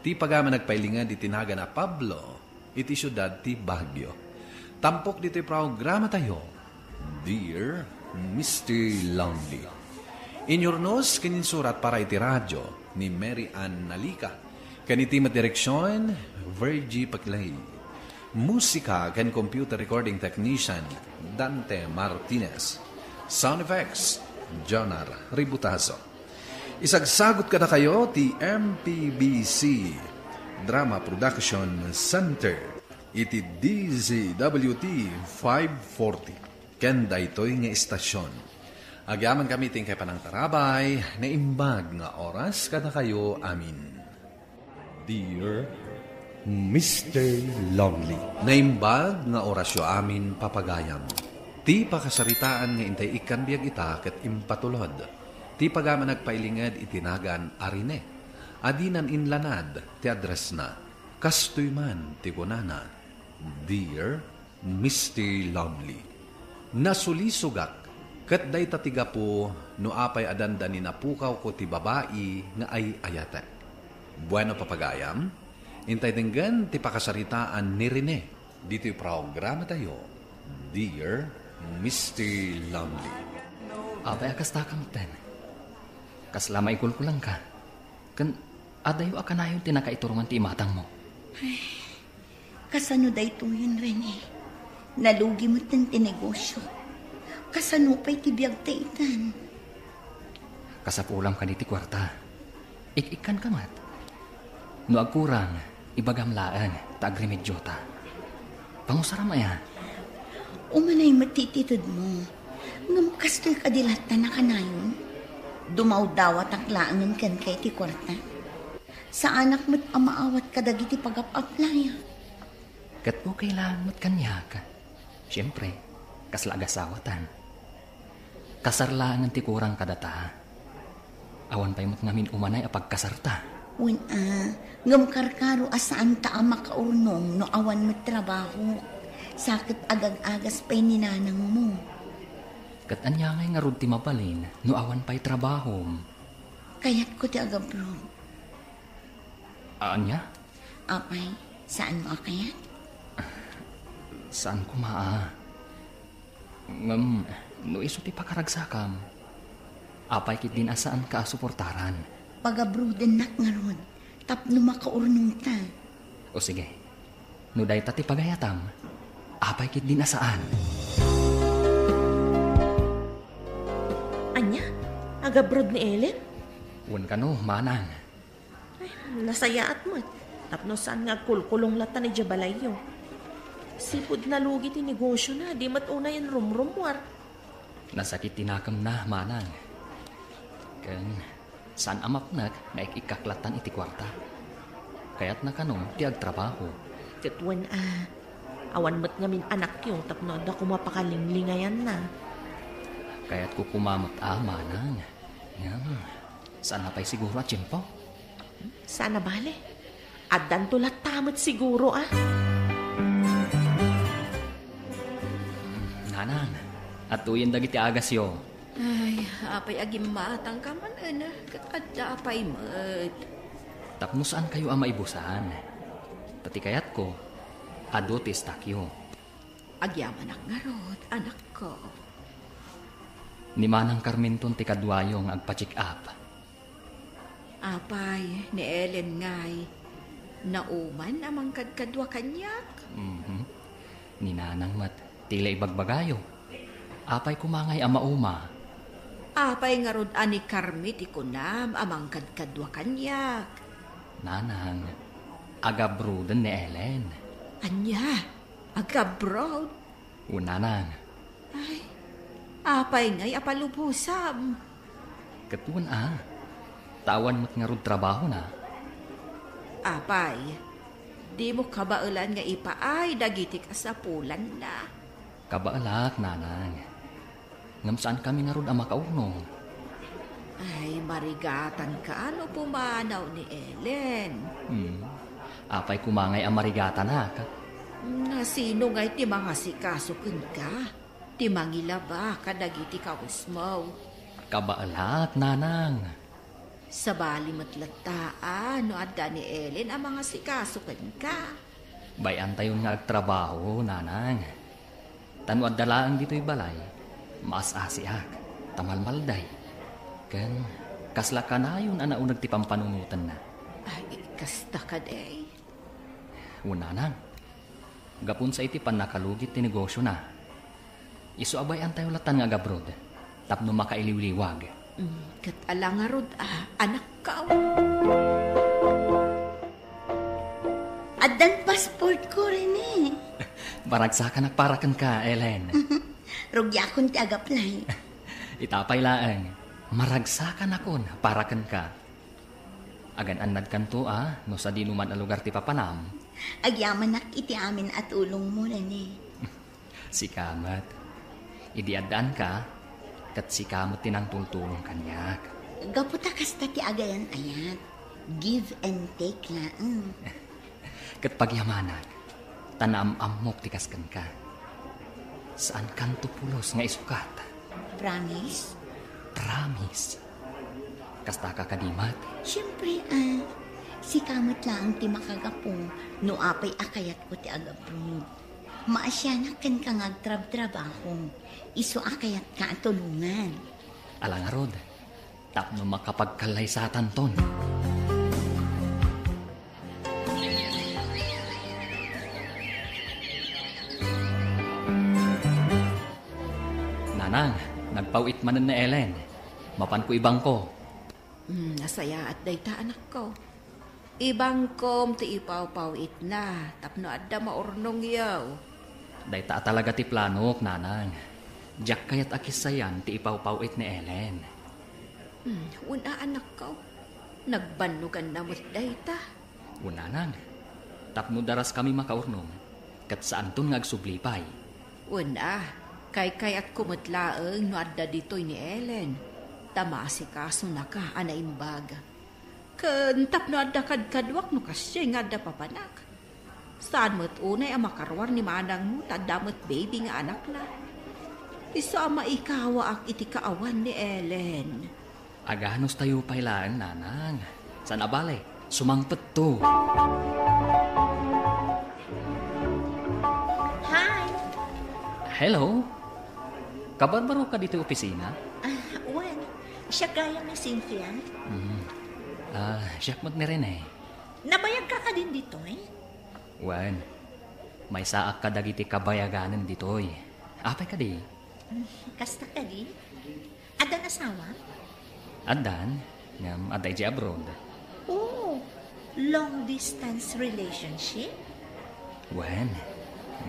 Ti pagama nagpailingad, iti naga na Pablo, iti syudad ti Baguio. Tampok dito programa tayo, Dear Mr. Lonely. Inyornos kaninsurat para iti radyo ni Mary Ann Nalika. Kaniti madireksyon, Virgie Paclay. Musika kan computer recording technician, Dante Martinez. Sound effects, Jonar Ributazo. Isagsagot ka na kayo ti MPBC Drama Production Center. Iti DZWT 540. Kenda ito'y nga istasyon. Agyaman kami ting kay panang tarabay, na imbag nga oras kada kayo amin. Dear Mr. Lonely. Naimbag nga orasyo amin papagayam. Ti pakasaritaan nga intay ikan biyag ita ket impatulod. Ti pagama nagpailingad itinagan arine. Adinan inlanad ti address na. Kastoy man ti kunana. Dear Mr. Lovely. Nasulisugak ket day tatiga po no apay adanda ni napukaw ko ti babae nga ay ayatek. Bueno papagayam, intay denggan ti pakasaritaan ni Rene. Dito yung programa tayo. Dear Mr. Lovely. Abay akas takam ten. Kaslamay kulkulang ka. Kan adayo akanayon tinakaiturungan ti imatang mo. Ay, kasano day tuyin, Rene? Nalugi mo ten tinegosyo. Kasano pa'y tibiyag taitan? Kasapulam ka ni ti kwarta. Ik-ikan ka mat. No agkurang, ibagamlaan, ta agremedyota. Pangusaram aya. Umanay matititod mo. Ngam kastoy kadilatan na kanayon. Dumaw-dawat ang laangan kan kay ti kwarta. Sa anak mo't amaawat kadagi ti pag-aplaya. Kat mo kailangan mo't kanya ka. Siyempre, kaslagasawatan. Kasarlaangan ti kurang kadata. Awan pa'y mo't ngamin umanay apagkasarta. Ngam karkaro asaan ta ang makaurnong no awan mo't trabaho. Sakit agag-agas pa'y ninanang mo. Kat anya ngay nga rod ti mapalin, no awan pa'y trabaho. Kaya't ko ti agabro. Anya? Apay, saan mo akayat? Saan ko maa? Ngam, no iso ti pakaragsakam. Apay kit din asaan ka suportaran. Pagabro din nak nga rod, tapno makaurnong ta. O sige, no day ta ti pagayatam, apay kit din asaan. Anya? Agabrod ni Ellen? Wan ka no, manang. Ay, nasayaat mo. Tapno saan nga kulkulong lata ni Jabalayo. Sipod na lugi ti negosyo na, di matuna yan rumrumwar. Nasakit tinakam na, manang. Kan, saan amapnag na ikikaklatan iti kwarta. Kaya't nakanong ti agtrabaho. Katwan awan mat ngamin anak yung tapno da kumapakalimlingayan na. Kaya't kukumamot manang. Yan, saan na pa'y siguro at tiyempo? Sana bale? Adan tulat tamot siguro Nanang, at tuyin dagiti agasyo. Ay, apay agimatang ka man, katadda apay mat. Tapno saan kayo ang maibusan? Pati kayat ko, adotis takyo. Agyaman ak nga rod, anak ko. Ni Manang Carmenton ti kadwayong agpa-check up. Apay, ni Ellen ngay, nauman amang kadkadwa kanyak. Ni Nanang mat, tila ibagbagayo. Apay kumangay ang mauma. Apay nga rod ani Carmit ikunam amang kadkadwa kanyak. Nanang, agabrudan ni Ellen. Anya, agabroad. Nanang. Ay, apay ngay apalubusam. Katuan tawan mo't nga rod trabaho na. Apay, di mo kabaulan nga ipaay dagitik asapulan na. Kabaalak, Nanang. Ngam saan kami nga rod ang makaunong? Ay, marigatan ka ano pumanaw ni Ellen. Apay kumangay ang marigata na ka. Nga sino nga'y ti mga sikasukin ka? Ti mangila ba kadagiti kawas mo? Kabaalak, Nanang. Sa bali matlataan no adda ni Ellen ang mga sikasukin ka. Bayan tayo nga agtrabaho, Nanang. Tanwad dalaang dito'y balay, mas asiak, tamalmalday. Kan, kasla ka na yun anaunag ti pampanunutan na. Ay, kasta ka day. Nanang, gapun sa iti panakalugit ti negosyo na. Iso abay tayo latan nga agabrod, tapno makailiwliwag. Kat alangarod anak ka. Adan passport ko rin Baragsakan nakparakan ka, Ellen. Rugyakon ti agaplay. Itapay laang, maragsakan akon, parakan ka. Agan anad kanto no sa dinuman a lugar ti papanam. Agyaman nak iti amin at ulong mo rin Si Kamat. Idiadaan ka, kat si kamot tinang tultulong kanyak. Gaputa kasta ti agayan ayat. Give and take lang. Kat pagyamanak, tanaam-amok tikaskan ka. Saan kan tupulos nga isukat? Promise? Promise. Kasta ka kadimat? Siyempre, si kamot lang ti makagapong no apay akayat ko ti agapong. Maasyanak kan kang agtrab-trabaho. Iso akayat ka at tulungan. Alang arod, tapno makapagkalay sa tanton. Nanang, nagpawit manan na Ellen. Mapan ko ibang ko. Nasaya at dayta anak ko. Ibang kom ti ipaw-pawit na. Tapno adda maurnong yaw. Dayta talaga ti planok, nanang. Diyak kayat akisayan ti ipaw-pawit ni Ellen. Una anak ko. Nagbanugan na mo't dayta. Una nang. Tapno daras kami makaurnong. Kat saan ton ngagsublipay. Una, kay at kumutlaeng no adda ditoy ni Ellen. Tamasikaso na ka, anaimbaga. Kentap no adda kadkadwak no kasya nga adda papanak. Saan mo't unay ang makarwar ni manang mo, tadda mo't baby nga anak na. Isa maikawa ak iti kaawan ni Ellen. Aganos tayo pailaan, nanang. San abale, sumangpet to. Hi! Hello? Kabarbaro ka dito opisina? Wen, siya gaya ni Cynthia. Siya mat ni Rene. Nabayag ka din dito eh? Wan, may saak ka dagiti kabayaganan ditoy. Apay ka di? Kasta ka di? Adan asawa? Adan, ngam aday di abroad. Oh, long distance relationship? Wan,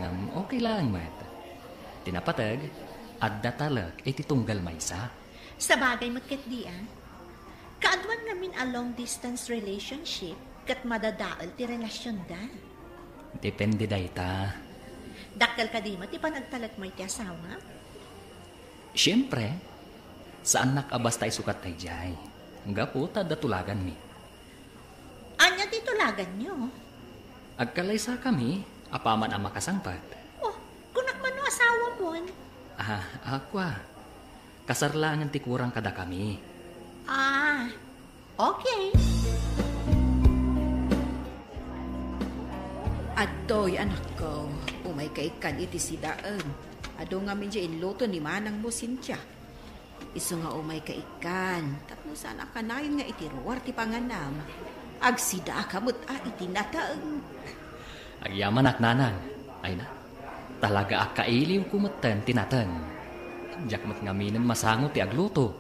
ngam okay lang mat. Tinapatag, adda talag iti tunggal maysa. Sa bagay magkat di kaadwan namin a long distance relationship kat madadaol ti relasyon da. Depende dayta. Dakkel ka di mo, ti panagtalag mo iti asawa? Siyempre, saan nakabas tayo sukat tayo jay? Nga po, tulagan mi. Anya ti tulagan nyo? Agkalaysa kami, apaman ang makasangpat. Oh, kunak man no asawa mo. Akwa. Kasarlangan ti kurang kada kami. Okay. Adoy anak ko, umay kaikan iti sidaan. Ado nga min dyan inluto ni manang mo Cynthia. Iso nga umay kaikan, tapno sana kanayon nga iti ruwar ti panganam. Agsida kamot iti nataeng. Agyaman ak nanang, ay na, talaga akailiw kumatan tinatan. Diyak mat ngaminan masango ti agluto.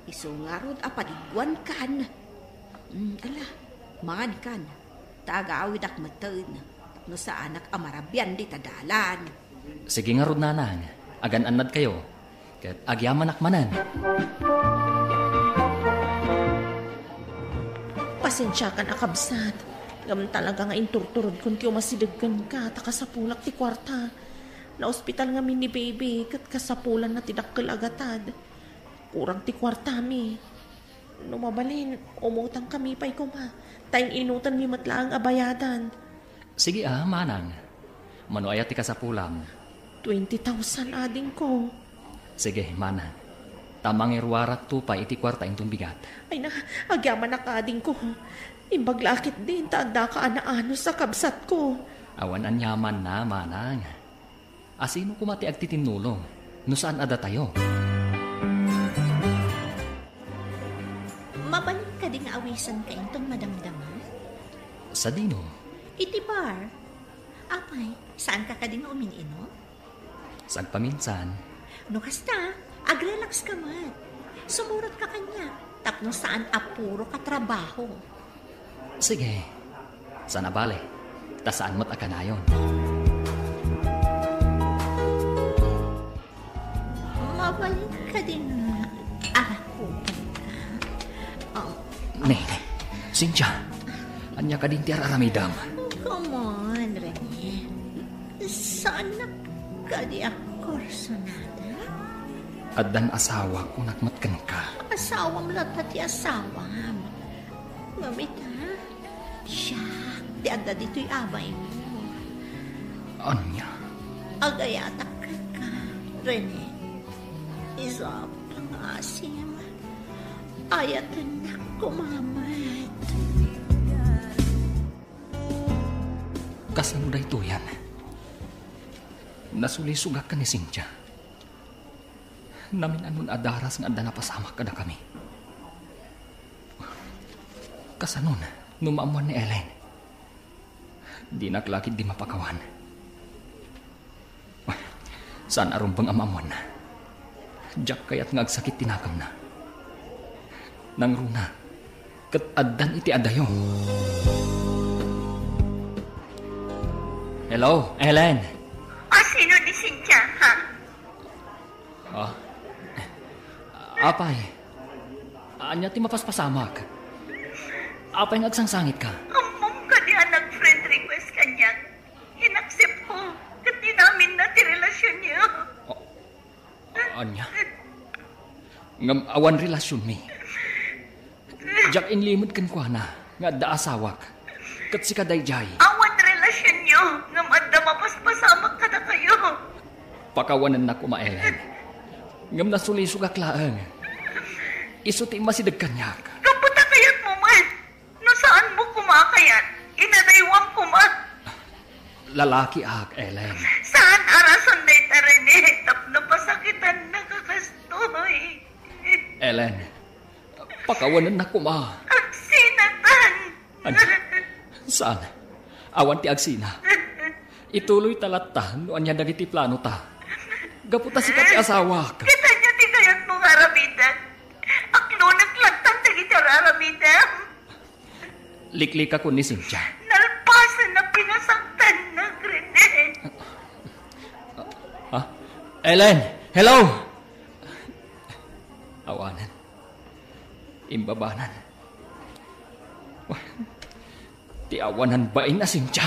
Iso nga rod apadigwan kan. Ala, mangan kan, taga-awid ak matan. No sa anak amarabyan di tadalan. Sige nga rod nanang, agan-anad kayo. Kat agyaman akmanan. Pasensya ka na kabsat. Gam talaga nga inturturod kung tiyo masidaggan ka, takasapulak ti kwarta. Na ospital nga min ni baby, kat kasapulan na tidakkel agatad. Kurang ti kwarta mi. Numabalin, umutang kami pa'y kuma. Tayong inutan mi matlaang abayadan. Sige manang. Mano ayat ti kasapulam. 20,000 ading ko. Sige, manang. Tamang irwarat to pa iti kwarta intong bigat. Ay na, agyaman na kading ko. Imbaglakit din, tanda ka anaano sa kabsat ko. Awan anyaman na, manang. Asino kumati agtitinulong? No saan ada tayo? Mabalik ka din nga awisan ka intong madamdaman? Sa dino? Iti bar. Apay, saan ka din nga umininom? Sag paminsan. No kasta, agrelax ka man. Sumurot ka kanya. Tapno saan apuro ka trabaho. Sige. Sana bale. Ta saan mo't akanayon. Mabalik ka din na arakutan ka. Ne, Cynthia. Anya ka din ti aramidam. Come on, Rene. Saan na ka di akorsonada? Adan asawa ko nagmatkan ka. Asawam lang pati asawam. Ngamit ha? Siya, di anda dito'y abay mo. Anya? Agayatak ka, Rene. Isa pangasim. Ayatan na kumamat. Kasano da ito yan? Nasulisugak ka ni Cynthia. Namin anon adaras nga na pasamak kada kami. Kasanon, numaamuan ni Ellen. Di naklakid di mapakawan. Saan arumbang amamuan na? Diyak kaya't ngagsakit tinakam na. Nang runa, kat addan iti adayo. Hello, Ellen. Sino ni Cynthia, ha? Apay. Anya ti mapaspasamak. Apay ngagsangsangit ka. Among ka di anak friend request kanya. Inaccept ko. Kat di namin na ti relasyon niyo. Anya? Ngam awan relasyon mi. Jak inlimod kan kwa na. Nga da asawak. Kat si kadayjay. Awan relasyon niyo. Ngam adda mapaspasamak ka na kayo. Pakawanan na ko maelen. Ngam nasulisugak laang. Iso ti masidag kanyak. Kaputa kayat mo man. No saan mo kumakayat? Inadaywang ko man. Lalaki ak, Ellen. Saan arason na itarene? Tapno pasakitan na kakastoy. Ellen, pakawanan na ko ma. Agsinatan. Saan? Awan ti agsina. Ituloy talata no anya dagiti plano ta. Gaputa si kati asawa. Kita niya ti kayat mong aramidan. Akno naglagtan dagiti aramidan. Liklik ako ni Cynthia. Nalpasan na pinasaktan na Rene. Ellen, hello! Awanan. Imbabanan. Ti awanan ba na Cynthia?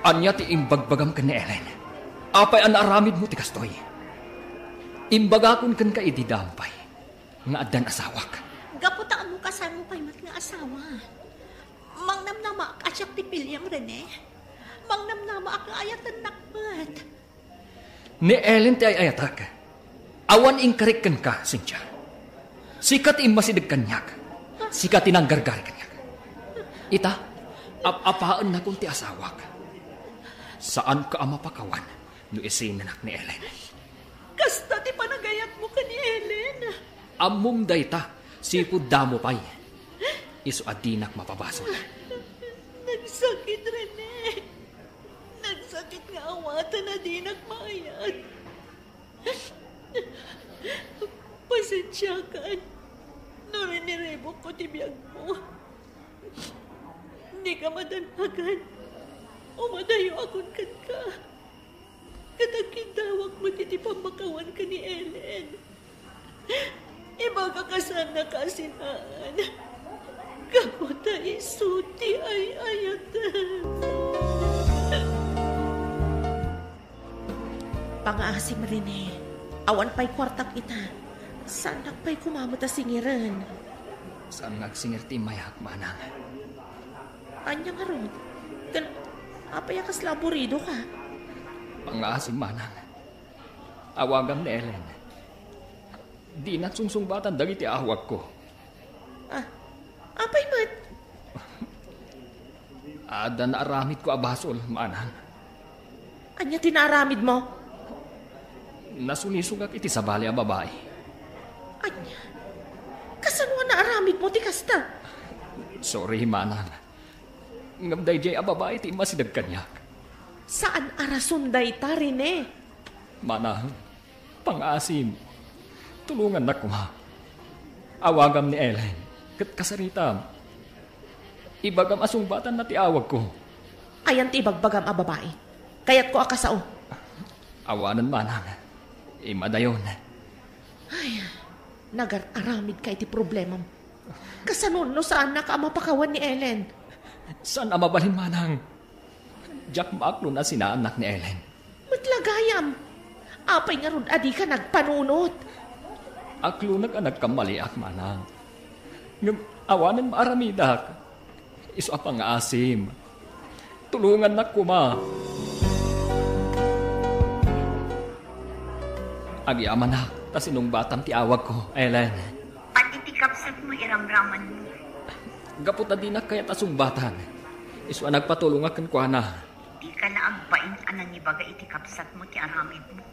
Anya ti imbagbagam ka ni Ellen. Apay an aramid mo ti kastoy. Imbagakon kan ka ididampay. Nga adan asawak. Gaputaan mo kasama pa'y mat nga asawa. Mangnamnama ak asyak ti pilyam, Rene. Mangnamnama ak ayatan nakbat. Ni Ellen ti ay ayatak. Awan ingkarik kan ka, Cynthia. Sikat imasidag kanyak. Sikat inanggargari kanyak. Ita, apaan na kung ti asawak. Saan ka mapakawan no isinanak ni Ellen? Kasta ti panagayat mo ka ni Ellen. Among dayta, sipud damo pay. Isu adinak mapabasol. Nagsakit, Rene. Nagsakit nga awatan na di nagmayat. Pasensya ka. No riniribok ko ti biyag mo. Hindi ka madanhagan. Umadayo akon kan ka. Katagkindawag mo titi pamakawan ka ni Ellen. Ibaga ka sana kasinaan. Kaputa isuti ay ayatan. Pangaasim Rene. Awan pa'y kwartak ita. Sanak pa'y kumamot singiran. Saan nagsingir ti mayak manang? Anya nga ron. Apay akas laborido ka. Pangaasim manang. Awagam ni Ellen. Di na sungsungbatan dagiti awag ko. Apay mat? Ada na aramid ko abasol, manang. Anya tinaramid mo? Nasulisugak iti sa bali a babae. Anya? Kasanwa na aramid mo ti kasta? Sorry, manang. Ngamday jay a babae ti masidag kanyak. Saan arasunday ta, Rene? Manang, pang-asim. Tulungan na ko, ma. Awagam ni Ellen. Kat kasaritam. Ibagam asungbatan na ti awag ko. Ayan ti ibagbagam a babae. Kayat ko akasao. Awanan, manang. Imadayon. Ay, nagar-aramid ka iti problema mo. Kasanon no saan na ka mapakawan ni Ellen? Saan mabalin, manang? Jack maaklo na sinaanak ni Ellen. gayam. Apay nga ron, adi ka nagpanunot. Aklo nagkamali ak manang. Ngam awanan maaramidak. Iso apang asim. Tulungan na kuma. Agyaman na, tas inong batam ti awag ko, Ellen. At itikapsat mo iramraman mo. Gaputa din na kaya tasumbatan. Iso nagpatulong akan kwa na. Di ka na agpain anan ni baga itikapsat mo ti aramid mo.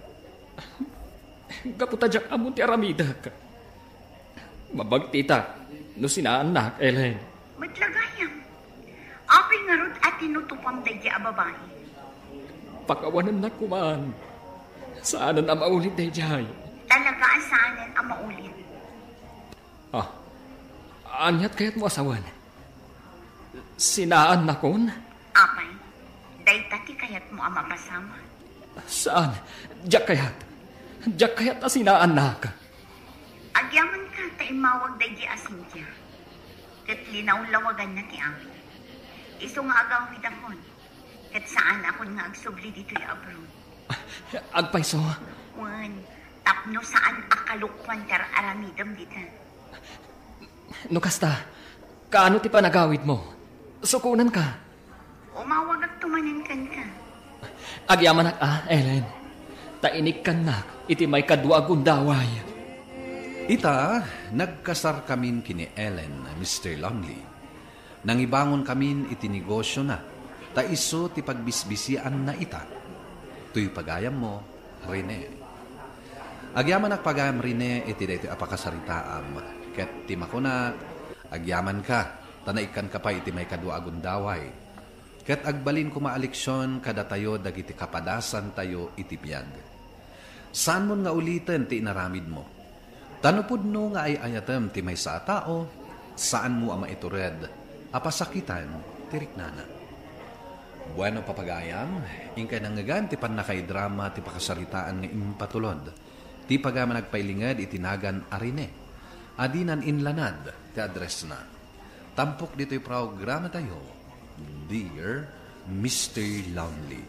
Gaputa jak amon ti aramidak. Mabagtita, no sinaanak, Ellen. Matlagayam. Apay nga rod at tinutupam daydi a babae. Pakawanan na kuman. Saanan ang maulit daydi? Talaga saanan ang maulit. Anyat kaya't mo asawan? Sinaan na kon? Apay, daytati kayat mo ang mapasama. Saan? Diyak kayat na sinaan na ka. Agyaman ka, taimawag daydi asintya. Kat linaw-lawagan na ti amin. Iso nga agawid akon. Kat saan akon nga agsubli dito'y abroad. Agpayso? Wan, tapno saan akalukwan tar aramidam dita. No kasta, kaano ti panagawid mo? Sukunan ka. Umawag at tumanan kan ka. Agyaman Ellen. Tainig kan na, iti may kadwa gundaway. Ita, nagkasar kamin kini Ellen, Mr. Longley. Nangibangon kamin iti negosyo na, ta iso ti pagbisbisian na ita. Tuy pagayam mo, Rene. Agyaman pagayam Rene, iti daytoy apakasaritaam. Ket ti makuna, agyaman ka, tanaikan ka pa iti may kadwa agundaway. Ket agbalin ko maaliksyon kada tayo dagiti kapadasan tayo iti biyag. Saan mo nga ulitin ti inaramid mo? Tanupod no nga ay ayatem ti may sa tao, saan mo ama itured, apasakitan, tiriknana. Bueno papagayam, ingkay nangagan ti panakay drama ti pakasaritaan nga impatulod, ti pagama nagpailingad itinagan arine. Adinan inlanad, ti address na. Tampok dito'y programa tayo, Dear Mr. Longley.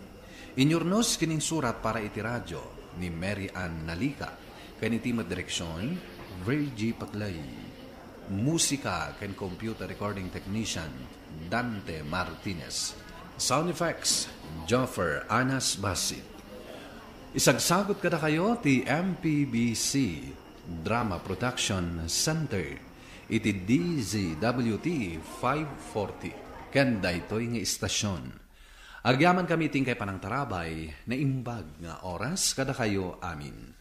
Inyornos kining surat para iti radyo ni Mary Ann Nalica. Kaniti direksyon, Virgie Patlay. Musika ken computer recording technician, Dante Martinez. Sound effects, Joffer Anas Basit. Isagsagot kada kayo ti MPBC Drama Production Center iti DZWT 540 ken daytoy nga istasyon. Agyaman kami tingkay panang tarabay na imbag nga oras kada kayo amin.